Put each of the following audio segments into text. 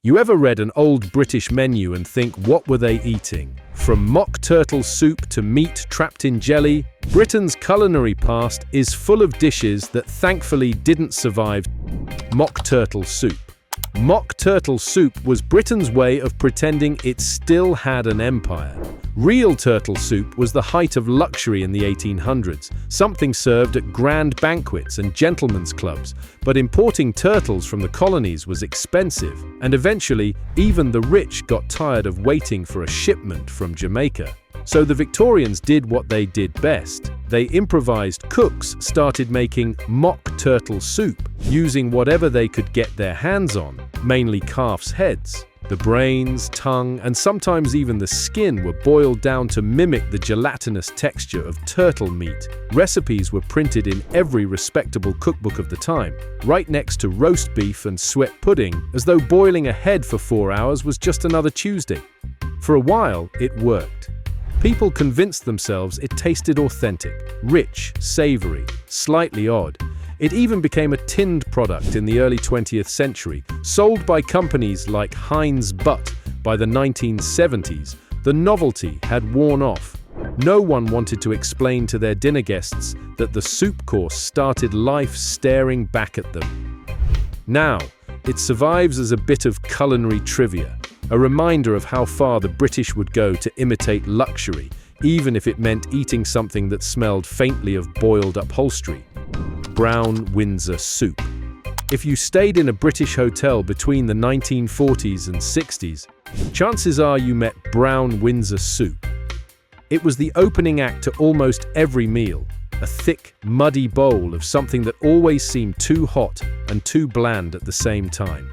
You ever read an old British menu and think, what were they eating? From mock turtle soup to meat trapped in jelly, Britain's culinary past is full of dishes that thankfully didn't survive. Mock turtle soup. Mock turtle soup was Britain's way of pretending it still had an empire. Real turtle soup was the height of luxury in the 1800s, something served at grand banquets and gentlemen's clubs, but importing turtles from the colonies was expensive, and eventually even the rich got tired of waiting for a shipment from Jamaica. So the Victorians did what they did best. They improvised. Cooks started making mock turtle soup, using whatever they could get their hands on, mainly calf's heads. The brains, tongue, and sometimes even the skin were boiled down to mimic the gelatinous texture of turtle meat. Recipes were printed in every respectable cookbook of the time, right next to roast beef and sweat pudding, as though boiling a head for 4 hours was just another Tuesday. For a while, it worked. People convinced themselves it tasted authentic, rich, savory, slightly odd. It even became a tinned product in the early 20th century, sold by companies like Heinz. But by the 1970s, the novelty had worn off. No one wanted to explain to their dinner guests that the soup course started life staring back at them. Now, it survives as a bit of culinary trivia, a reminder of how far the British would go to imitate luxury, even if it meant eating something that smelled faintly of boiled upholstery. Brown Windsor soup. If you stayed in a British hotel between the 1940s and 60s, chances are you met brown Windsor soup. It was the opening act to almost every meal, a thick, muddy bowl of something that always seemed too hot and too bland at the same time.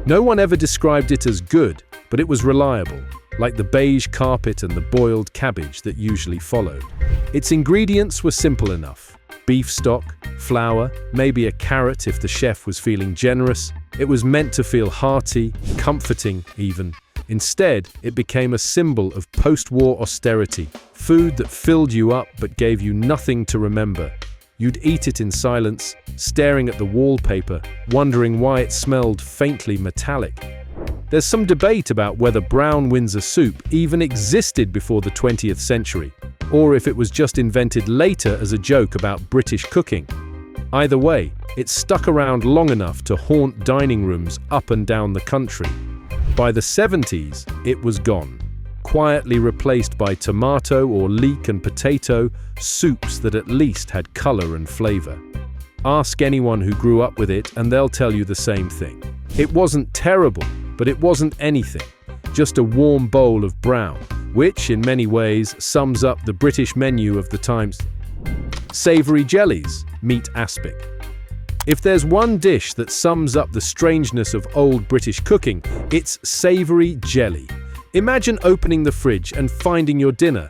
No one ever described it as good, but it was reliable, like the beige carpet and the boiled cabbage that usually followed. Its ingredients were simple enough. Beef stock, flour, maybe a carrot if the chef was feeling generous. It was meant to feel hearty, comforting even. Instead, it became a symbol of post-war austerity, food that filled you up but gave you nothing to remember. You'd eat it in silence, staring at the wallpaper, wondering why it smelled faintly metallic. There's some debate about whether brown Windsor soup even existed before the 20th century, or if it was just invented later as a joke about British cooking. Either way, it stuck around long enough to haunt dining rooms up and down the country. By the 70s, it was gone, quietly replaced by tomato or leek and potato soups that at least had color and flavor. Ask anyone who grew up with it and they'll tell you the same thing. It wasn't terrible, but it wasn't anything, just a warm bowl of brown, which in many ways sums up the British menu of the times. Savory jellies, meet aspic. If there's one dish that sums up the strangeness of old British cooking, it's savory jelly. Imagine opening the fridge and finding your dinner.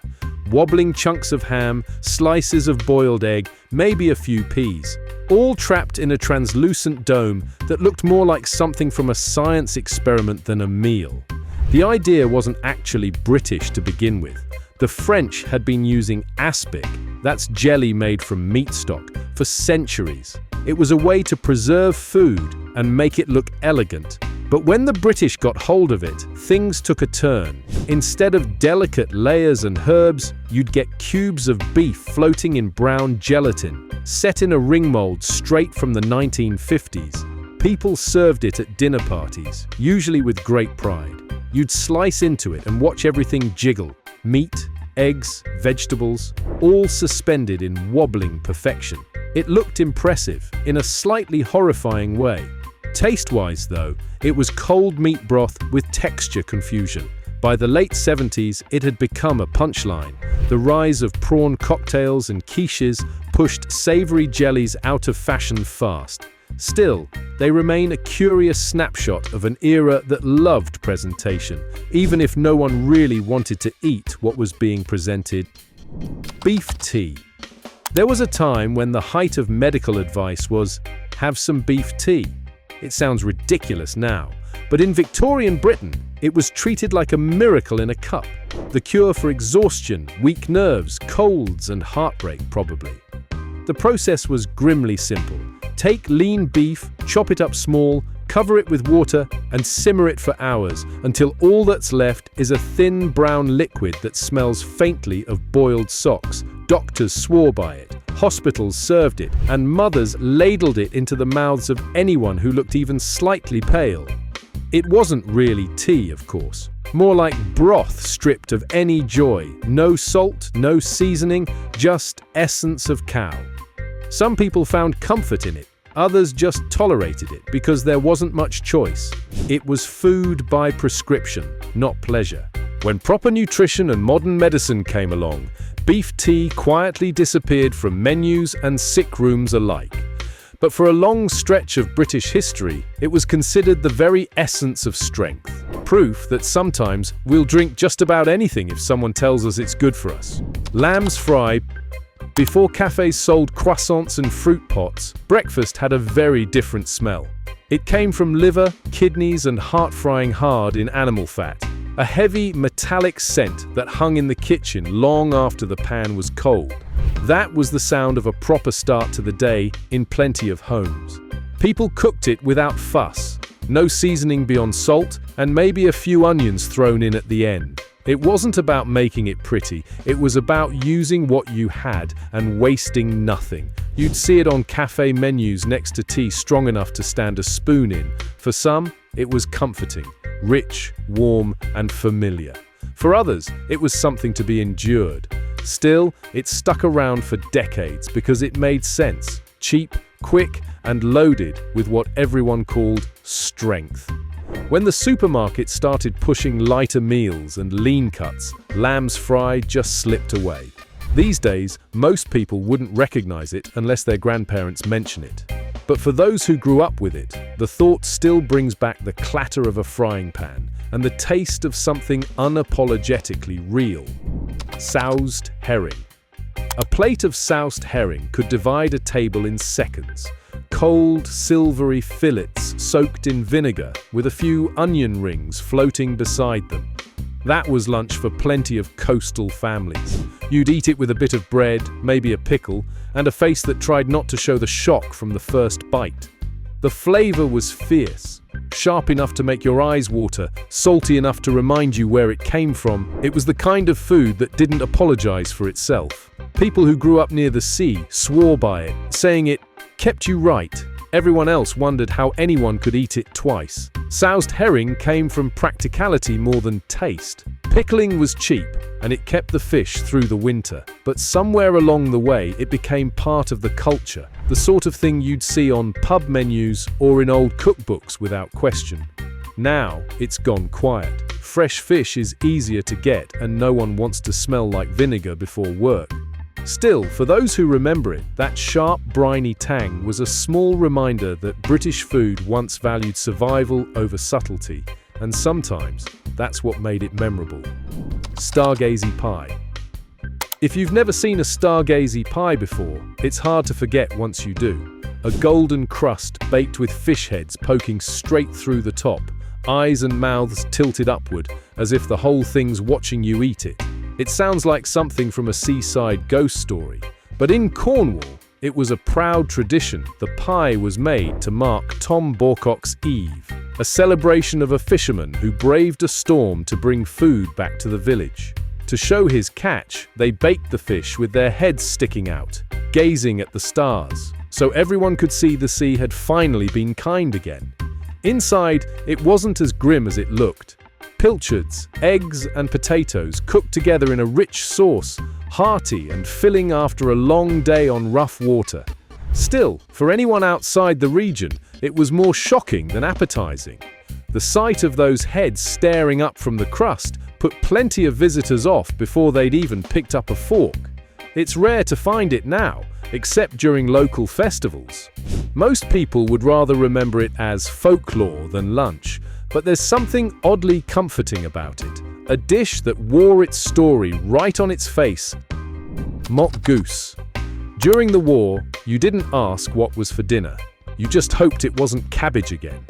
Wobbling chunks of ham, slices of boiled egg, maybe a few peas, all trapped in a translucent dome that looked more like something from a science experiment than a meal. The idea wasn't actually British to begin with. The French had been using aspic, that's jelly made from meat stock, for centuries. It was a way to preserve food and make it look elegant. But when the British got hold of it, things took a turn. Instead of delicate layers and herbs, you'd get cubes of beef floating in brown gelatin, set in a ring mold straight from the 1950s. People served it at dinner parties, usually with great pride. You'd slice into it and watch everything jiggle. Meat, eggs, vegetables, all suspended in wobbling perfection. It looked impressive, in a slightly horrifying way. Taste-wise, though, it was cold meat broth with texture confusion. By the late 70s, it had become a punchline. The rise of prawn cocktails and quiches pushed savory jellies out of fashion fast. Still, they remain a curious snapshot of an era that loved presentation, even if no one really wanted to eat what was being presented. Beef tea. There was a time when the height of medical advice was, have some beef tea. It sounds ridiculous now, but in Victorian Britain, it was treated like a miracle in a cup. The cure for exhaustion, weak nerves, colds, and heartbreak, probably. The process was grimly simple. Take lean beef, chop it up small, Cover it with water and simmer it for hours until all that's left is a thin brown liquid that smells faintly of boiled socks. Doctors swore by it, hospitals served it, and mothers ladled it into the mouths of anyone who looked even slightly pale. It wasn't really tea, of course. More like broth stripped of any joy. No salt, no seasoning, just essence of cow. Some people found comfort in it. Others just tolerated it because there wasn't much choice. It was food by prescription, not pleasure. When proper nutrition and modern medicine came along, beef tea quietly disappeared from menus and sick rooms alike. But for a long stretch of British history, it was considered the very essence of strength. Proof that sometimes we'll drink just about anything if someone tells us it's good for us. Lamb's fry. Before cafes sold croissants and fruit pots, breakfast had a very different smell. It came from liver, kidneys, and heart frying hard in animal fat. A heavy, metallic scent that hung in the kitchen long after the pan was cold. That was the sound of a proper start to the day in plenty of homes. People cooked it without fuss. No seasoning beyond salt, and maybe a few onions thrown in at the end. It wasn't about making it pretty, it was about using what you had and wasting nothing. You'd see it on cafe menus next to tea strong enough to stand a spoon in. For some, it was comforting, rich, warm, and familiar. For others, it was something to be endured. Still, it stuck around for decades because it made sense, cheap, quick, and loaded with what everyone called strength. When the supermarket started pushing lighter meals and lean cuts, lamb's fry just slipped away. These days, most people wouldn't recognize it unless their grandparents mention it. But for those who grew up with it, the thought still brings back the clatter of a frying pan and the taste of something unapologetically real. Soused herring. A plate of soused herring could divide a table in seconds. Cold, silvery fillets soaked in vinegar with a few onion rings floating beside them. That was lunch for plenty of coastal families. You'd eat it with a bit of bread, maybe a pickle, and a face that tried not to show the shock from the first bite. The flavor was fierce, sharp enough to make your eyes water, salty enough to remind you where it came from. It was the kind of food that didn't apologize for itself. People who grew up near the sea swore by it, saying it kept you right. Everyone else wondered how anyone could eat it twice. Soused herring came from practicality more than taste. Pickling was cheap, and it kept the fish through the winter. But somewhere along the way, it became part of the culture, the sort of thing you'd see on pub menus or in old cookbooks without question. Now, it's gone quiet. Fresh fish is easier to get, and no one wants to smell like vinegar before work. Still, for those who remember it, that sharp, briny tang was a small reminder that British food once valued survival over subtlety, and sometimes that's what made it memorable. Stargazy pie. If you've never seen a stargazy pie before, it's hard to forget once you do. A golden crust baked with fish heads poking straight through the top, eyes and mouths tilted upward, as if the whole thing's watching you eat it. It sounds like something from a seaside ghost story, but in Cornwall, it was a proud tradition. The pie was made to mark Tom Borcock's Eve, a celebration of a fisherman who braved a storm to bring food back to the village. To show his catch, they baked the fish with their heads sticking out, gazing at the stars, so everyone could see the sea had finally been kind again. Inside, it wasn't as grim as it looked. Pilchards, eggs, and potatoes cooked together in a rich sauce, hearty and filling after a long day on rough water. Still, for anyone outside the region, it was more shocking than appetizing. The sight of those heads staring up from the crust put plenty of visitors off before they'd even picked up a fork. It's rare to find it now, except during local festivals. Most people would rather remember it as folklore than lunch, but there's something oddly comforting about it. A dish that wore its story right on its face. Mock goose. During the war, you didn't ask what was for dinner. You just hoped it wasn't cabbage again.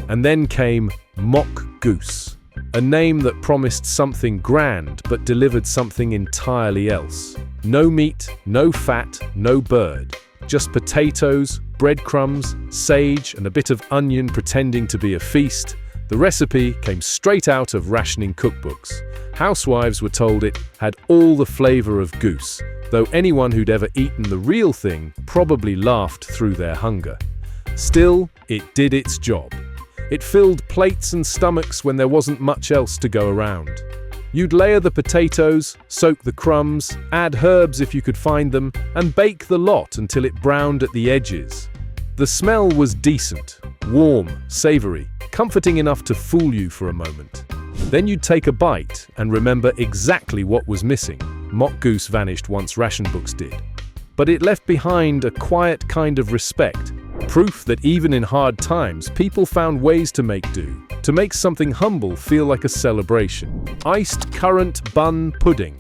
And then came mock goose, a name that promised something grand but delivered something entirely else. No meat, no fat, no bird. just potatoes, breadcrumbs, sage, and a bit of onion pretending to be a feast. The recipe came straight out of rationing cookbooks. Housewives were told it had all the flavor of goose, though anyone who'd ever eaten the real thing probably laughed through their hunger. Still, it did its job. It filled plates and stomachs when there wasn't much else to go around. You'd layer the potatoes, soak the crumbs, add herbs if you could find them, and bake the lot until it browned at the edges. The smell was decent, warm, savory, comforting enough to fool you for a moment. Then you'd take a bite and remember exactly what was missing. Mock goose vanished once ration books did. But it left behind a quiet kind of respect, proof that even in hard times, people found ways to make do, to make something humble feel like a celebration. Iced currant bun pudding.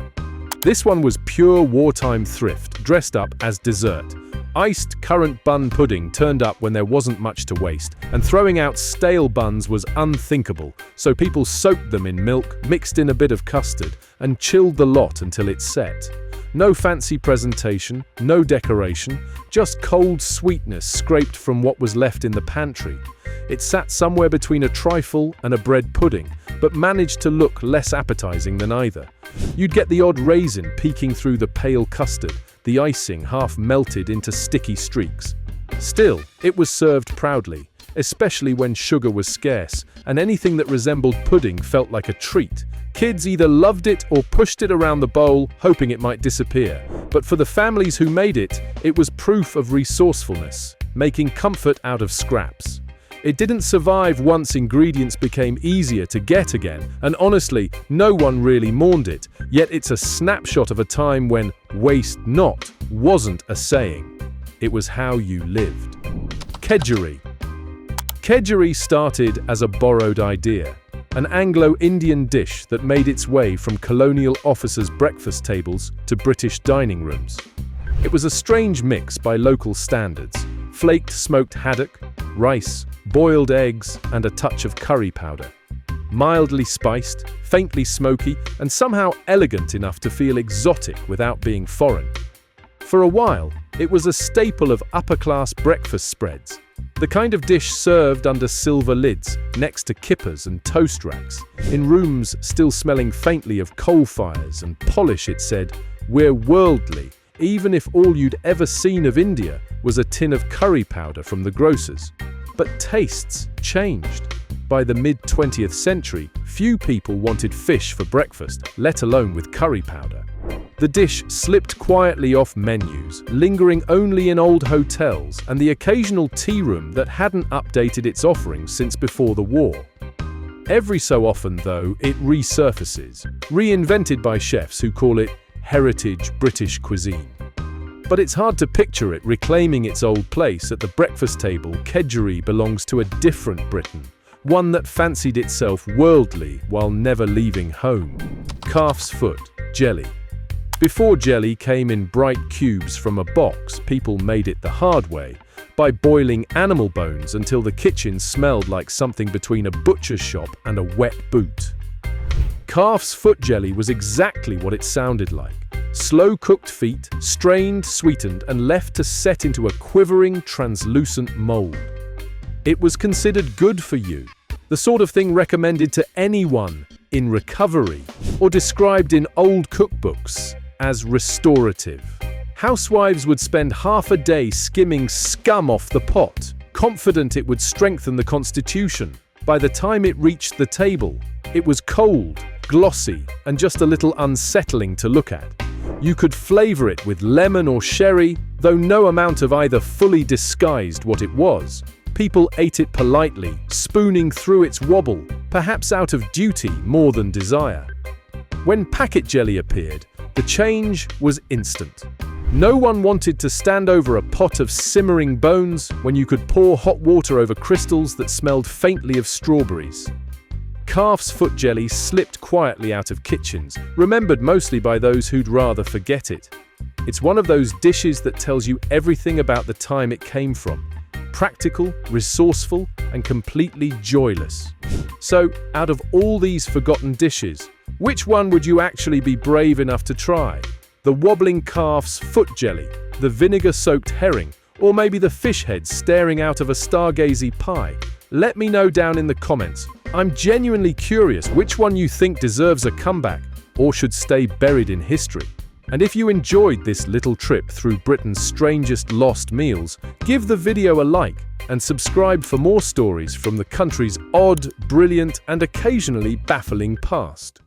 This one was pure wartime thrift, dressed up as dessert. Iced currant bun pudding turned up when there wasn't much to waste, and throwing out stale buns was unthinkable, so people soaked them in milk, mixed in a bit of custard, and chilled the lot until it set. No fancy presentation, no decoration, just cold sweetness scraped from what was left in the pantry. It sat somewhere between a trifle and a bread pudding, but managed to look less appetizing than either. You'd get the odd raisin peeking through the pale custard, the icing half melted into sticky streaks. Still, it was served proudly, especially when sugar was scarce, and anything that resembled pudding felt like a treat. Kids either loved it or pushed it around the bowl, hoping it might disappear. But for the families who made it, it was proof of resourcefulness, making comfort out of scraps. It didn't survive once ingredients became easier to get again, and honestly, no one really mourned it, yet it's a snapshot of a time when "waste not" wasn't a saying. It was how you lived. Kedgeree. Kedgeree started as a borrowed idea, an Anglo-Indian dish that made its way from colonial officers' breakfast tables to British dining rooms. It was a strange mix by local standards: flaked smoked haddock, rice, boiled eggs, and a touch of curry powder. Mildly spiced, faintly smoky, and somehow elegant enough to feel exotic without being foreign. For a while, it was a staple of upper-class breakfast spreads, the kind of dish served under silver lids, next to kippers and toast racks. In rooms still smelling faintly of coal fires and polish, it said, "We're worldly," even if all you'd ever seen of India was a tin of curry powder from the grocer's. But tastes changed. By the mid-20th century, few people wanted fish for breakfast, let alone with curry powder. The dish slipped quietly off menus, lingering only in old hotels and the occasional tea room that hadn't updated its offerings since before the war. Every so often, though, it resurfaces, reinvented by chefs who call it heritage British cuisine. But it's hard to picture it reclaiming its old place at the breakfast table. Kedgeree belongs to a different Britain, one that fancied itself worldly while never leaving home. Calf's foot jelly. Before jelly came in bright cubes from a box, people made it the hard way, by boiling animal bones until the kitchen smelled like something between a butcher's shop and a wet boot. Calf's foot jelly was exactly what it sounded like. Slow-cooked feet, strained, sweetened, and left to set into a quivering, translucent mold. It was considered good for you, the sort of thing recommended to anyone in recovery, or described in old cookbooks as restorative. Housewives would spend half a day skimming scum off the pot, confident it would strengthen the constitution. By the time it reached the table, it was cold, glossy, and just a little unsettling to look at. You could flavor it with lemon or sherry, though no amount of either fully disguised what it was. People ate it politely, spooning through its wobble, perhaps out of duty more than desire. When packet jelly appeared, the change was instant. No one wanted to stand over a pot of simmering bones when you could pour hot water over crystals that smelled faintly of strawberries. Calf's foot jelly slipped quietly out of kitchens, remembered mostly by those who'd rather forget it. It's one of those dishes that tells you everything about the time it came from. Practical, resourceful, and completely joyless. So, out of all these forgotten dishes, which one would you actually be brave enough to try? the wobbling calf's foot jelly, the vinegar-soaked herring, or maybe the fish heads staring out of a stargazy pie? Let me know down in the comments. I'm genuinely curious which one you think deserves a comeback or should stay buried in history. And if you enjoyed this little trip through Britain's strangest lost meals, give the video a like and subscribe for more stories from the country's odd, brilliant, and occasionally baffling past.